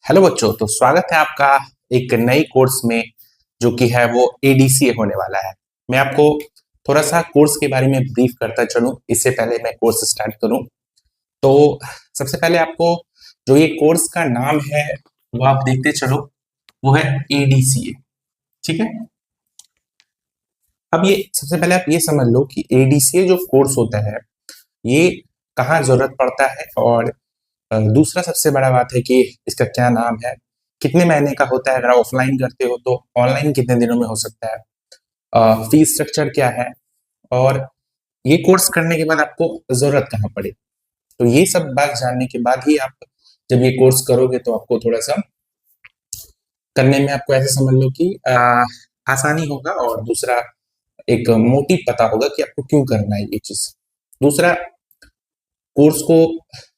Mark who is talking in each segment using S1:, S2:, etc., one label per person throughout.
S1: Hello बच्चों, तो स्वागत है आपका एक नई कोर्स में जो कि है वो एडीसीए होने वाला है। मैं आपको थोड़ा सा कोर्स के बारे में ब्रीफ करता चलूं इससे पहले मैं कोर्स स्टार्ट करूं। तो सबसे पहले आपको जो ये कोर्स का नाम है वो आप देखते चलो, वो है एडीसीए। ठीक है। अब ये सबसे पहले आप ये समझ लो कि एडीसीए जो कोर्स होता है ये कहाँ जरूरत पड़ता है, और दूसरा सबसे बड़ा बात है कि इसका क्या नाम है, कितने महीने का होता है, अगर आप ऑफलाइन करते हो तो ऑनलाइन कितने दिनों में हो सकता है, फीस स्ट्रक्चर क्या है, और ये कोर्स करने के बाद आपको जरूरत कहाँ पड़े। तो ये सब बात जानने के बाद ही आप जब ये कोर्स करोगे तो आपको थोड़ा सा करने में आपको ऐसे समझ लो कि आसानी होगा, और दूसरा एक मोटिव पता होगा कि आपको क्यों करना है ये चीज। दूसरा, कोर्स को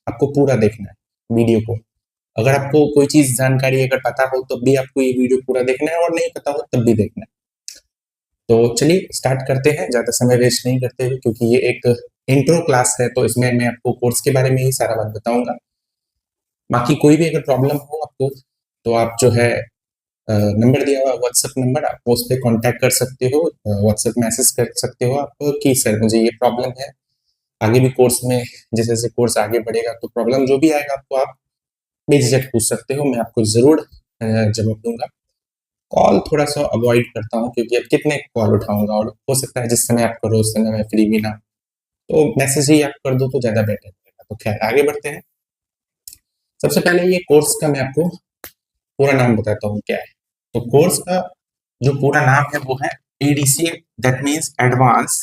S1: आपको पूरा देखना है, वीडियो को। अगर आपको कोई चीज जानकारी अगर पता हो तब भी आपको ये वीडियो पूरा देखना है, और नहीं पता हो तब भी देखना है। तो चलिए स्टार्ट करते हैं, ज्यादा समय वेस्ट नहीं करते हुए, क्योंकि ये एक इंट्रो क्लास है तो इसमें मैं आपको कोर्स के बारे में ही सारा बात बताऊंगा। बाकी कोई भी अगर प्रॉब्लम हो आपको तो आप जो है नंबर दिया हुआ व्हाट्सएप नंबर, आप उस पर कॉन्टैक्ट कर सकते हो, व्हाट्सएप मैसेज कर सकते हो आप कि सर मुझे ये प्रॉब्लम है। आगे भी कोर्स में जैसे जैसे कोर्स आगे बढ़ेगा तो प्रॉब्लम जो भी आएगा आपको आप बेझिझक पूछ सकते हो, मैं आपको जरूर जवाब दूंगा। कॉल थोड़ा सा अवॉइड करता हूँ क्योंकि अब कितने कॉल उठाऊंगा, और हो सकता है जिस समय आप करो उस समय मैं फ्री भी ना, तो मैसेज ही आप कर दो तो ज्यादा बेटर रहेगा। तो खैर आगे बढ़ते हैं। सबसे पहले ये कोर्स का मैं आपको पूरा नाम बताता हूँ क्या है। तो कोर्स का जो पूरा नाम है वो है ADCA, that means advance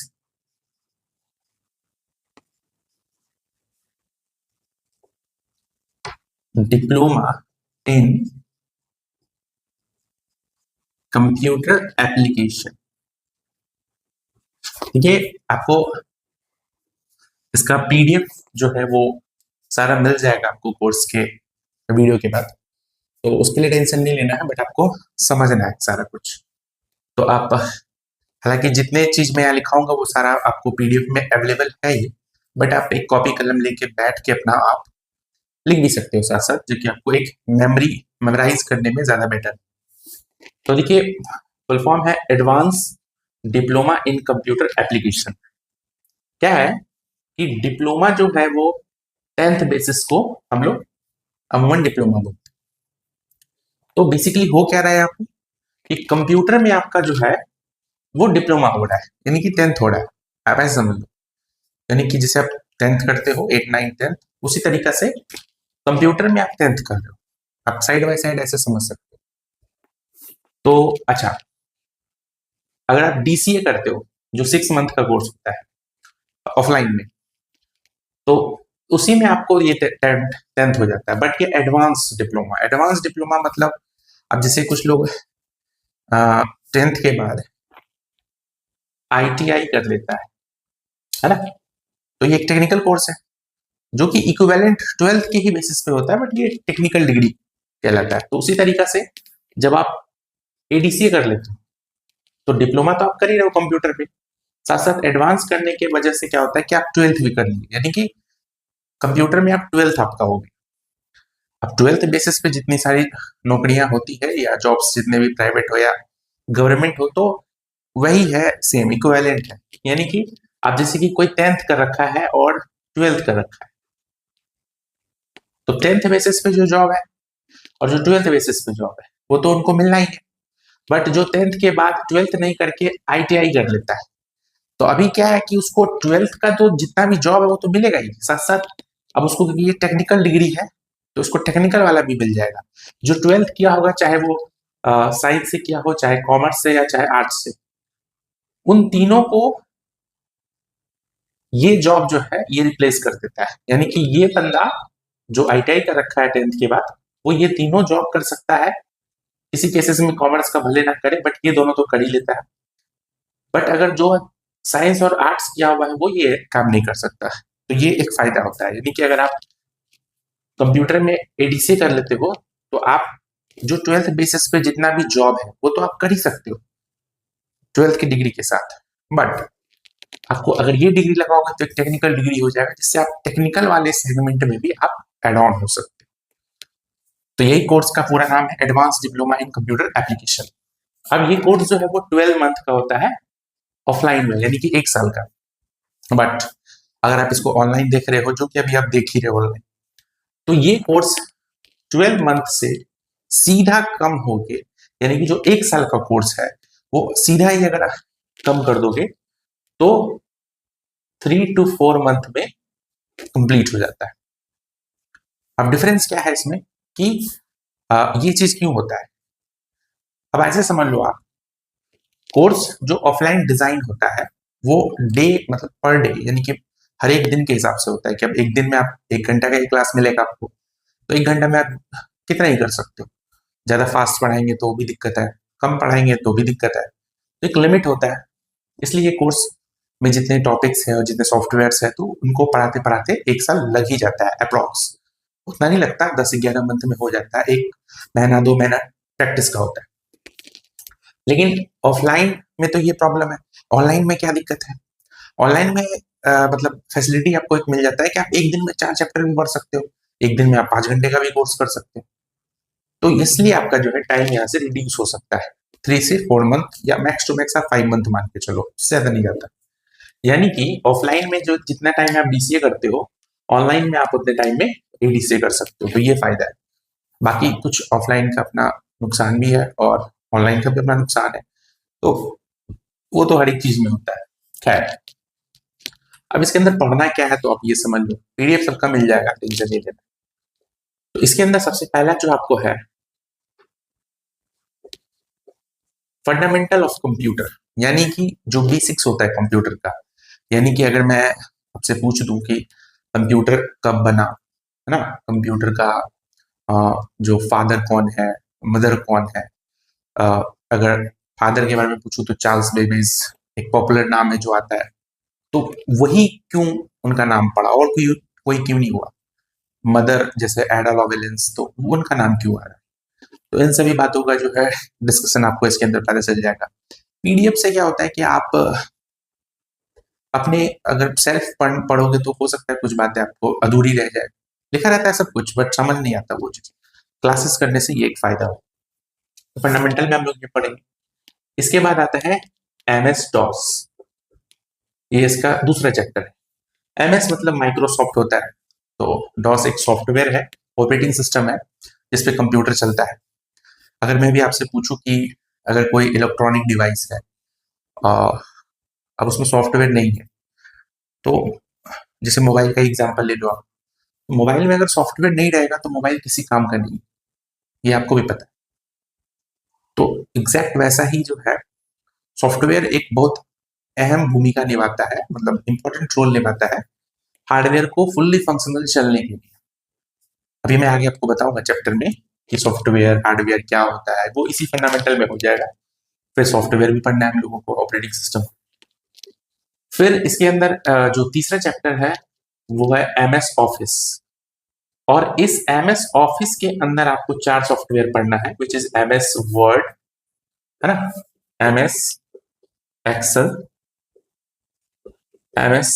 S1: diploma in computer application. ये आपको इसका पीडीएफ जो है वो सारा मिल जाएगा आपको कोर्स के वीडियो के बाद, तो उसके लिए टेंशन नहीं लेना है, बट आपको समझना है सारा कुछ। तो आप हालांकि जितने चीज मैं यहाँ लिखाऊंगा वो सारा आपको पीडीएफ में अवेलेबल है ही, बट आप एक कॉपी कलम लेके बैठ के अपना आप लिख भी सकते हो साथ साथ, जो कि आपको एक मेमोरी मेमोराइज करने में ज्यादा बेटर। तो देखिए, फुल फॉर्म है advance diploma in computer application. क्या है कि डिप्लोमा जो है वो 10th बेसिस को हम लोग अमूमन डिप्लोमा बोलते हैं। तो बेसिकली हो क्या रहा है आपको कि कंप्यूटर में आपका जो है वो डिप्लोमा हो रहा है, यानी कि 10th हो रहा है। आप ऐसे समझ लो, यानी कि जैसे आप 10th करते हो 8 9 10th, उसी तरीका से कंप्यूटर में आप 10th कर रहे हो। आप साइड बाय साइड ऐसे समझ सकते हो। तो अच्छा, अगर आप डीसीए करते हो जो 6 मंथ का कोर्स होता है ऑफलाइन में, तो उसी में आपको ये 10th हो जाता है। बट ये एडवांस डिप्लोमा मतलब, अब जैसे कुछ लोग 10th के बाद आईटीआई कर लेता है ना, तो ये एक टेक्निकल कोर्स है जो कि इक्विवेलेंट 12th के ही बेसिस पे होता है, बट ये टेक्निकल डिग्री कहलाता है। तो उसी तरीका से जब आप एडीसीए कर लेते हो तो डिप्लोमा तो आप कर ही रहे हो कंप्यूटर पे, साथ साथ एडवांस करने की वजह से क्या होता है कि आप 12th भी कर लेंगे, यानी कि कंप्यूटर में आप 12th आपका हो गया। अब 12th बेसिस पे जितनी सारी नौकरियां होती है या जॉब्स जितने भी प्राइवेट हो या गवर्नमेंट हो, तो वही है, सेम इक्विवेलेंट है। यानी कि आप जैसे कि कोई 10th कर रखा है और 12th कर रखा है, तो 10th बेसिस पे जो जॉब है और जो 12th बेसिस पे जॉब है वो तो उनको मिलना ही है। बट जो 10th के बाद 12th नहीं करके आईटीआई कर लेता है, तो अभी क्या है कि उसको 12th का तो जितना भी जॉब है वो तो मिलेगा ही, साथ साथ अब उसको क्योंकि ये टेक्निकल डिग्री है तो उसको टेक्निकल वाला भी मिल जाएगा। जो 12th किया होगा, चाहे वो साइंस से किया हो, चाहे कॉमर्स से या चाहे आर्ट्स से, उन तीनों को ये जॉब जो है ये रिप्लेस कर देता है। यानी कि ये बंदा जो आईटीआई कर रखा है 10th के बाद, वो ये तीनों जॉब कर सकता है। किसी केसेस में कॉमर्स का भले ना करे, बट ये दोनों तो कर ही लेता है। बट अगर जो साइंस और आर्ट्स किया हुआ है वो ये काम नहीं कर सकता है। तो ये एक फायदा होता है, यानी कि अगर आप कंप्यूटर में एडीसी कर लेते हो तो आप जो 12th बेसिस पे जितना भी जॉब है वो तो आप कर ही सकते हो 12th की डिग्री के साथ। बट आपको अगर ये डिग्री लगाओगे तो एक टेक्निकल डिग्री हो जाएगा, जिससे आप टेक्निकल वाले सेगमेंट में भी आप एड ऑन हो सकते हो। तो यही कोर्स का पूरा नाम है advance diploma in computer application. अब ये कोर्स जो है वो 12 मंथ का होता है ऑफलाइन में, यानी कि 1 साल का। बट अगर आप इसको ऑनलाइन देख रहे हो, जो कि अभी आप देख ही रहे हो ऑनलाइन, तो ये कोर्स 12 मंथ से सीधा कम होके, यानी कि जो 1 साल का कोर्स है वो सीधा ही अगर कम कर दोगे तो 3 to 4 मंथ में कंप्लीट हो जाता है। अब डिफरेंस क्या है इसमें कि ये चीज क्यों होता है। अब ऐसे समझ लो आप, कोर्स जो ऑफलाइन डिजाइन होता है वो डे मतलब पर डे, यानी कि हर एक दिन के हिसाब से होता है कि अब एक दिन में आप 1 घंटा का ही क्लास मिलेगा आपको, तो 1 घंटा में आप कितना ही कर सकते हो। ज्यादा फास्ट पढ़ाएंगे तो भी दिक्कत है, कम पढ़ाएंगे तो भी दिक्कत है, तो एक लिमिट होता है। इसलिए ये कोर्स में जितने टॉपिक्स हैं और जितने सॉफ्टवेयर्स हैं तो उनको पढ़ाते पढ़ाते 1 साल लग ही जाता है अप्रॉक्स। उतना नहीं लगता, 10-11 मंथ में हो जाता है, 1 महीना 2 महीना प्रैक्टिस का होता है। लेकिन ऑफलाइन में तो ये प्रॉब्लम है। ऑनलाइन में क्या दिक्कत है, ऑनलाइन में मतलब फैसिलिटी आपको एक मिल जाता है कि आप एक दिन में 4 चैप्टर भी पढ़ सकते हो, एक दिन में आप 5 घंटे का भी कोर्स कर सकते हो। तो इसलिए आपका जो है टाइम यहाँ से रिड्यूस हो सकता है 3 से 4 मंथ, या मैक्स टू मैक्स आप 5 मंथ मान के चलो, उससे ज्यादा नहीं जाता। यानी कि ऑफलाइन में जो जितना टाइम आप डीसीए करते हो, ऑनलाइन में आप उतने टाइम में एडीसीए कर सकते हो, तो ये फायदा है। बाकी कुछ ऑफलाइन का अपना नुकसान भी है और ऑनलाइन का भी अपना नुकसान है, तो वो तो हर एक चीज में होता है। खैर, अब इसके अंदर पढ़ना क्या है तो आप ये समझ लो, पीडीएफ सबका मिल जाएगा, टेंशन नहीं लेना। तो इसके अंदर सबसे पहला जो आपको है फंडामेंटल ऑफ कंप्यूटर, यानी कि जो बेसिक्स होता है कंप्यूटर का। यानी कि अगर मैं आपसे पूछ दूं कि कंप्यूटर कब बना, है ना, कंप्यूटर का जो फादर कौन है, मदर कौन है। अगर फादर के बारे में पूछूं तो चार्ल्स बेबेज एक पॉपुलर नाम है जो आता है, तो वही क्यों उनका नाम पड़ा और कोई कोई क्यों नहीं हुआ। मदर जैसे एडा लॉवेलेंस, तो उनका नाम क्यों आ रहा है। तो इन सभी बातों का जो है डिस्कशन आपको इसके अंदर पता चल जाएगा। पीडीएफ से क्या होता है कि आप अपने अगर सेल्फ पढ़ोगे तो हो सकता है कुछ बातें आपको अधूरी रह जाए, लिखा रहता है सब कुछ बट समझ नहीं आता वो चीज। क्लासेस करने से ये एक फायदा हो। तो फंडामेंटल में हम लोग ये पढ़ेंगे। इसके बाद आता है एमएस डॉस, ये इसका दूसरा चैप्टर है। एमएस मतलब माइक्रोसॉफ्ट होता है, तो डॉस एक सॉफ्टवेयर है, ऑपरेटिंग सिस्टम है जिसपे कंप्यूटर चलता है। अगर मैं भी आपसे पूछूं कि अगर कोई इलेक्ट्रॉनिक डिवाइस है, अब उसमें सॉफ्टवेयर नहीं है, तो जैसे मोबाइल का एग्जांपल ले लो आप, मोबाइल में अगर सॉफ्टवेयर नहीं रहेगा तो मोबाइल किसी काम का नहीं, ये आपको भी पता है। तो एग्जैक्ट वैसा ही जो है सॉफ्टवेयर एक बहुत अहम भूमिका निभाता है, मतलब इंपॉर्टेंट रोल निभाता है हार्डवेयर को फुल्ली फंक्शनल चलने के लिए। अभी मैं आगे आपको बताऊंगा चैप्टर में कि सॉफ्टवेयर हार्डवेयर क्या होता है, वो इसी फंडामेंटल में हो जाएगा। फिर सॉफ्टवेयर भी पढ़ना है हम लोगों को, ऑपरेटिंग सिस्टम। फिर इसके अंदर जो तीसरा चैप्टर है वो है एमएस ऑफिस, और इस एमएस ऑफिस के अंदर आपको 4 सॉफ्टवेयर पढ़ना है, विच इज एमएस वर्ड, है ना, MS Excel, MS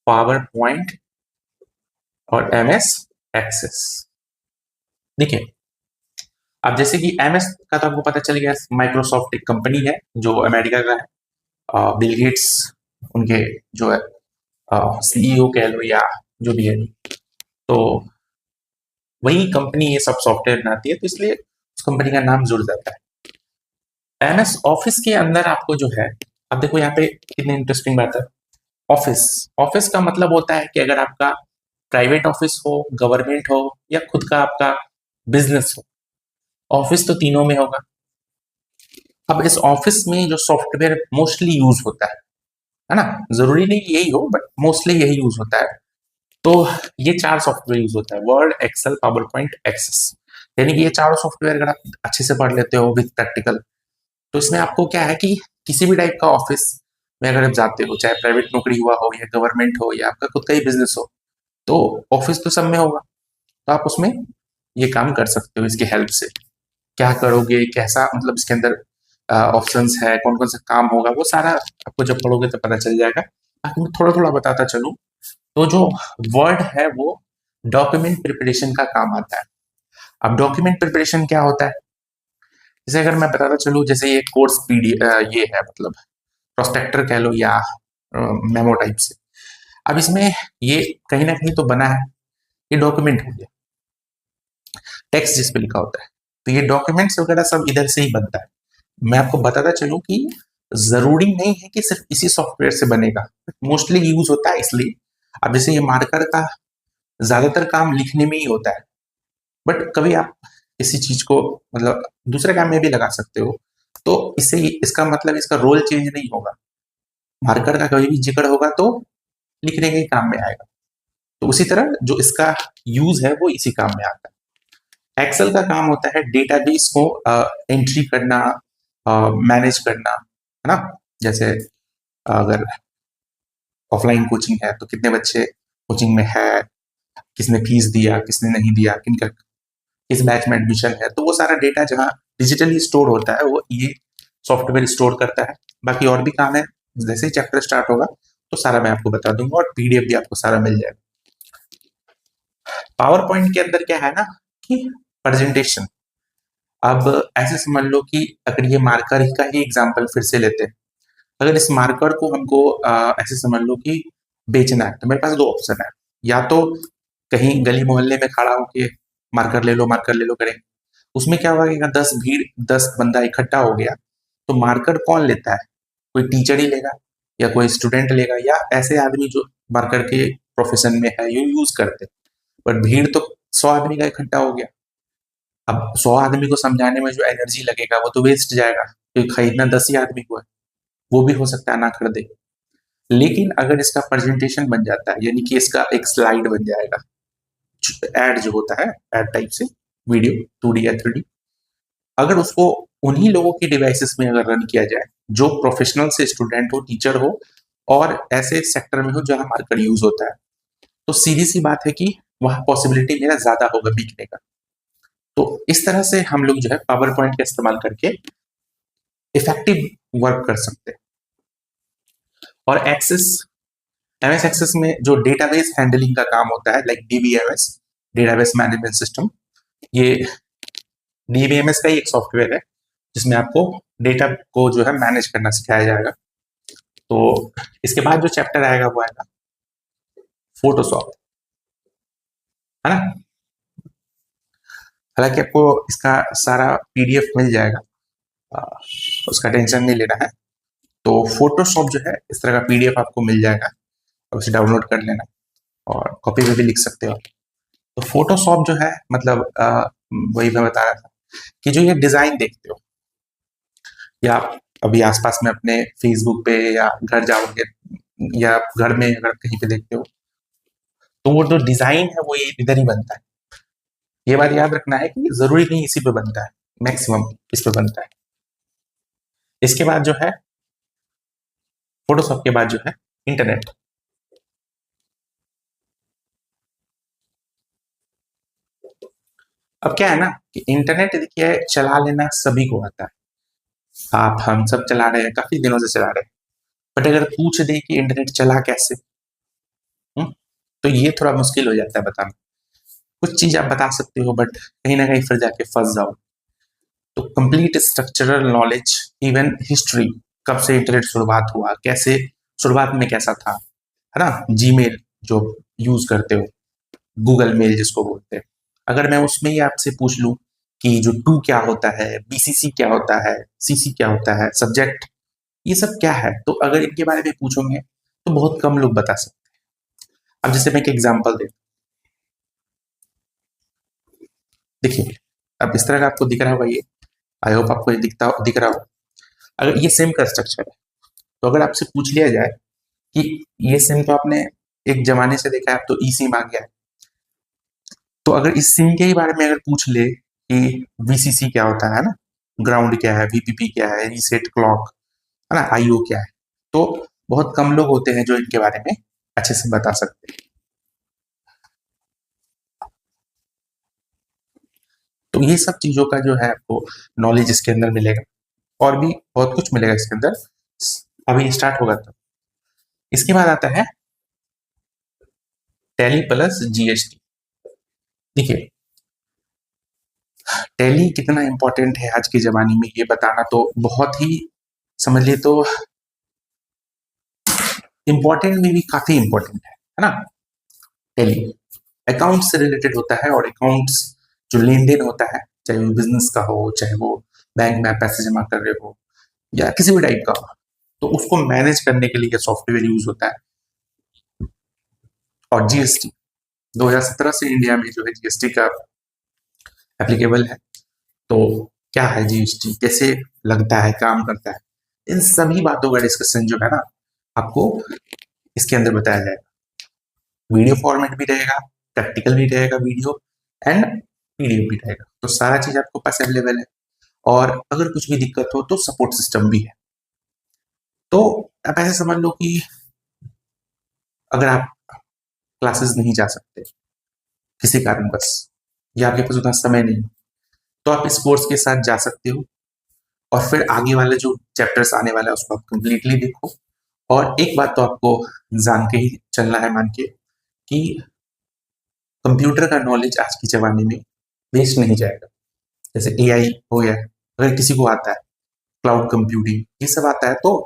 S1: PowerPoint और एमएस एक्सेस। देखिए, अब जैसे कि एमएस का तो आपको पता चल गया, माइक्रोसॉफ्ट एक कंपनी है जो अमेरिका का है। बिल गेट्स उनके जो है सीईओ कह लो या जो भी है, तो वही कंपनी ये सब सॉफ्टवेयर बनाती है, तो इसलिए उस कंपनी का नाम जुड़ जाता है। एमएस ऑफिस के अंदर आपको जो है, अब देखो यहाँ पे कितनी इंटरेस्टिंग बात है। ऑफिस, ऑफिस का मतलब होता है कि अगर आपका प्राइवेट ऑफिस हो, गवर्नमेंट हो, या खुद का आपका बिजनेस हो, ऑफिस तो तीनों में होगा। अब इस ऑफिस में जो सॉफ्टवेयर मोस्टली यूज होता है ना, जरूरी नहीं कि यही हो बट मोस्टली यही यूज होता है। तो ये 4 सॉफ्टवेयर यूज होता है, Word, Excel, PowerPoint, Access. यानी कि ये चारों सॉफ्टवेयर अगर आप अच्छे से पढ़ लेते हो विद प्रैक्टिकल, तो इसमें आपको क्या है कि किसी भी टाइप का ऑफिस में अगर आप जाते हो, चाहे प्राइवेट नौकरी हुआ हो या गवर्नमेंट हो या आपका खुद का ही बिजनेस हो, तो ऑफिस तो सब में होगा, तो आप उसमें ये काम कर सकते हो इसकी हेल्प से। क्या करोगे, कैसा, मतलब इसके अंदर ऑप्शंस है, कौन कौन सा काम होगा, वो सारा आपको जब पढ़ोगे तो पता चल जाएगा। बाकी मैं थोड़ा थोड़ा बताता चलूं, तो जो वर्ड है वो डॉक्यूमेंट प्रिपरेशन का काम आता है। अब डॉक्यूमेंट प्रिपरेशन क्या होता है, जैसे अगर मैं बताता चलूँ, जैसे ये कोर्स पीडी ये है मतलब प्रोस्पेक्टर कह लो या मेमो टाइप से। अब इसमें ये कहीं ना कहीं तो बना है, ये डॉक्यूमेंट हो गया, टेक्स्ट जिस पे लिखा होता है, तो ये डॉक्यूमेंट्स वगैरह सब इधर से ही बनता है। मैं आपको बताता चलूं कि जरूरी नहीं है कि सिर्फ इसी सॉफ्टवेयर से बनेगा, मोस्टली यूज होता है इसलिए। अब जैसे ये मार्कर का ज्यादातर काम लिखने में ही होता है, बट कभी आप किसी चीज को मतलब दूसरे काम में भी लगा सकते हो, तो इससे इसका मतलब इसका रोल चेंज नहीं होगा। मार्कर का कभी भी जिक्र होगा तो लिखने के काम में आएगा, तो उसी तरह जो इसका यूज है वो इसी काम में आता है। एक्सेल का काम होता है डेटाबेस को एंट्री करना, मैनेज करना, है ना। जैसे अगर ऑफलाइन कोचिंग है तो कितने बच्चे कोचिंग में है, किसने फीस दिया, किसने नहीं दिया, किनका किस बैच में एडमिशन है, तो वो सारा डेटा जहाँ डिजिटली स्टोर होता है वो ये सॉफ्टवेयर स्टोर करता है। बाकी और भी काम है, जैसे ही चैप्टर स्टार्ट होगा तो सारा मैं आपको बता दूंगा, और पीडीएफ भी आपको सारा मिल जाएगा। पावर पॉइंट के अंदर क्या है ना कि प्रेजेंटेशन। अब ऐसे समझ लो कि अगर ये मार्कर का ही एग्जांपल फिर से लेते हैं, अगर इस मार्कर को हमको ऐसे समझ लो कि बेचना है, तो मेरे पास दो ऑप्शन है। या तो कहीं गली मोहल्ले में खड़ा होके मार्कर ले लो करें, उसमें क्या होगा कि अगर 10 बंदा इकट्ठा हो गया तो मार्कर कौन लेता है, कोई टीचर ही लेगा या कोई स्टूडेंट लेगा या ऐसे आदमी जो मार्कर के प्रोफेशन में है ये यूज करते। बट भीड़ तो 100 आदमी का इकट्ठा हो गया, अब 100 आदमी को समझाने में जो एनर्जी लगेगा वो तो वेस्ट जाएगा, क्योंकि खरीदना 10 ही आदमी को है, वो भी हो सकता है ना खरीदे। लेकिन अगर इसका प्रेजेंटेशन बन जाता है, यानी कि इसका एक स्लाइड बन जाएगा, एड जो होता है एड टाइप से वीडियो 2D या 3D, अगर उसको उन्हीं लोगों की डिवाइसेस में अगर रन किया जाए जो प्रोफेशनल से स्टूडेंट हो, टीचर हो और ऐसे सेक्टर में हो जहां मार्कर यूज होता है, तो सीधी सी बात है कि वहां पॉसिबिलिटी मेरा ज्यादा होगा बिकने का। तो इस तरह से हम लोग जो है पावर पॉइंट का इस्तेमाल करके इफेक्टिव वर्क कर सकते हैं। और एक्सेस एमएस एक्सेस में जो डेटाबेस हैंडलिंग का काम होता है, like DBMS, database management system, ये डीबीएमएस का ही एक सॉफ्टवेयर है जिसमें आपको डेटा को जो है मैनेज करना सिखाया जाएगा। तो इसके बाद जो चैप्टर आएगा वो आएगा फोटोशॉप, है ना। हालांकि आपको इसका सारा पीडीएफ मिल जाएगा, उसका टेंशन नहीं लेना है। तो फोटोशॉप जो है इस तरह का पीडीएफ आपको मिल जाएगा, उसे डाउनलोड कर लेना और कॉपी में भी लिख सकते हो। तो फोटोशॉप जो है मतलब वही मैं बता रहा था कि जो ये डिजाइन देखते हो या अभी आसपास में अपने फेसबुक पे या घर जाओगे या घर में अगर कहीं पे देखते हो, तो वो जो डिजाइन है वो ये इधर ही बनता है। ये बात याद रखना है कि जरूरी नहीं इसी पे बनता है, मैक्सिमम इस पे बनता है। इसके बाद जो है फोटोशॉप के बाद जो है इंटरनेट। अब क्या है ना कि इंटरनेट देखिए चला लेना सभी को आता है, आप हम सब चला रहे हैं, काफी दिनों से चला रहे हैं। बट अगर पूछ दे कि इंटरनेट चला कैसे, तो ये थोड़ा मुश्किल हो जाता है बताना। कुछ चीज आप बता सकते हो बट कहीं ना कहीं फिर जाके फंस जाओ। तो complete structural knowledge, even history, कब से इंटरनेट शुरुआत हुआ, कैसे शुरुआत में कैसा था, है ना। जीमेल जो यूज करते हो, गूगल मेल जिसको बोलते हैं, अगर मैं उसमें ही आपसे पूछ लूं कि जो टू क्या होता है, बीसीसी क्या होता है, सीसी क्या होता है, सब्जेक्ट ये सब क्या है, तो अगर इनके बारे में पूछोगे तो बहुत कम लोग बता सकते हैं। अब जैसे मैं एक एग्जांपल दे, देखिए अब इस तरह का आपको दिख रहा होगा ये, आई होप आपको ये दिख रहा हो। अगर ये सेम का स्ट्रक्चर है, तो अगर आपसे पूछ लिया जाए कि ये सिम तो आपने एक जमाने से देखा है, अब तो ई सिम आ गया है, तो अगर इस सिम के ही बारे में अगर पूछ ले कि वीसीसी क्या होता है ना, ग्राउंड क्या है, वीपीपी क्या है, रीसेट क्लॉक, है ना, आईओ क्या है, तो बहुत कम लोग होते हैं जो इनके बारे में अच्छे से बता सकते हैं। तो ये सब चीजों का जो है आपको नॉलेज इसके अंदर मिलेगा, और भी बहुत कुछ मिलेगा इसके अंदर, अभी स्टार्ट होगा तो। इसके बाद आता है टैली प्लस जीएसटी। देखिए, टैली कितना इंपॉर्टेंट है आज के जमाने में ये बताना तो बहुत ही, समझ लिए तो इंपॉर्टेंट में भी काफी इंपॉर्टेंट है ना। टैली अकाउंट से रिलेटेड होता है, और अकाउंट्स जो लेन देन होता है, चाहे वो बिजनेस का हो, चाहे वो बैंक में आप पैसे जमा कर रहे हो या किसी भी टाइप का हो, तो उसको मैनेज करने के लिए सॉफ्टवेयर यूज होता है। और जीएसटी 2017 से इंडिया में जो है जीएसटी का एप्लीकेबल है। तो क्या है जीएसटी, कैसे लगता है, काम करता है, इन सभी बातों का डिस्कशन जो है ना आपको इसके अंदर बताया जाएगा। वीडियो फॉर्मेट भी रहेगा, प्रैक्टिकल भी रहेगा वीडियो, एंड पीडीएफ भी रहेगा, तो सारा चीज आपको पास अवेलेबल है। और अगर कुछ भी दिक्कत हो तो सपोर्ट सिस्टम भी है। तो आप ऐसे समझ लो कि अगर आप क्लासेस नहीं जा सकते किसी कारणवश, या आपके पास उतना समय नहीं, तो आप इस कोर्स के साथ जा सकते हो, और फिर आगे वाले जो चैप्टर्स आने वाला है उसको आप कंप्लीटली देखो। और एक बात तो आपको जान के ही चलना है, मान के, कि कंप्यूटर का नॉलेज आज के जमाने में वेस्ट नहीं जाएगा। जैसे एआई हो गया, अगर किसी को आता है, क्लाउड कंप्यूटिंग, ये सब आता है, तो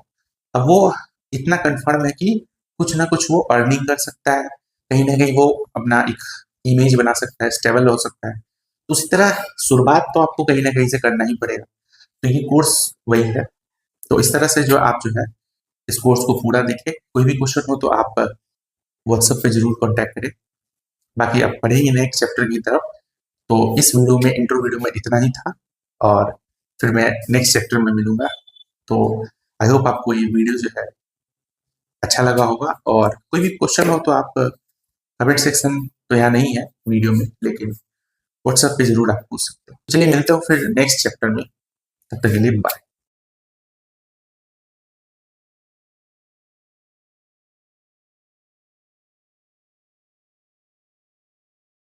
S1: अब वो इतना कंफर्म है कि कुछ ना कुछ वो अर्निंग कर सकता है, कहीं ना कहीं वो अपना एक इमेज बना सकता है, स्टेबल हो सकता है। तो उसी तरह शुरुआत तो आपको कहीं ना कहीं से करना ही पड़ेगा। तो ये कोर्स वही है। तो इस तरह से जो आप जो है इस कोर्स को पूरा देखें। कोई भी क्वेश्चन हो तो आप व्हाट्सएप पे जरूर कांटेक्ट करें। बाकी आप पढ़ेंगे नेक्स्ट चैप्टर की तरफ। तो इस वीडियो में, इंट्रो वीडियो में इतना ही था, और फिर मैं नेक्स्ट चैप्टर में मिलूंगा। तो आई होप आपको ये वीडियो जो है अच्छा लगा होगा, और कोई भी क्वेश्चन हो तो आप कमेंट सेक्शन तो यहाँ नहीं है वीडियो में, लेकिन व्हाट्सएप पे जरूर आप पूछ सकते हो। चलिए मिलते हो फिर नेक्स्ट चैप्टर में, तब तक के लिए बाय।